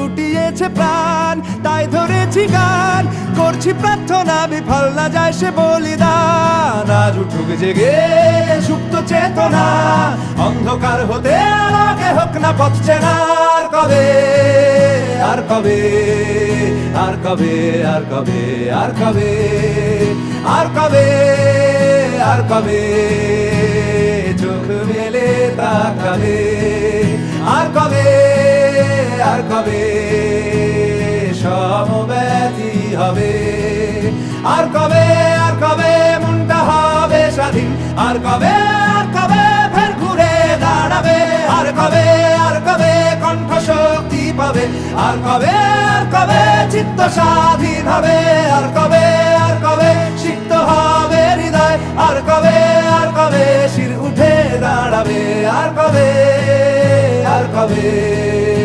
জুটিয়েছে প্রাণ, তাই ধরেছি গান, করছি প্রার্থনা বিফল না যায় সে বলিদান। আজ উঠুক জেগে সুপ্ত চেতনা, অন্ধকার হতে আলোকে হোক না পথ চেনা। আর কবে, আর কবে, আর কবে, আর কবে, আর কবে, আর কবে, আর কবে চোখ মেলে তাকাবে। আর কবে, আর কবে সমব্যথী হবে। আর কবে, আর কবে মনটা হবে স্বাধীন। আর কবে, আর কবে ফের ঘুরে দাঁড়াবে। আর কবে, আর কবে কণ্ঠ শক্তি পাবে। আর কবে, আর কবে চিত্ত স্বাধীন হবে। আর কবে, আর কবে সিক্ত হবে হৃদয়। আর কবে, আর কবে শির উঠে দাঁড়াবে। আর কবে, আর কবে।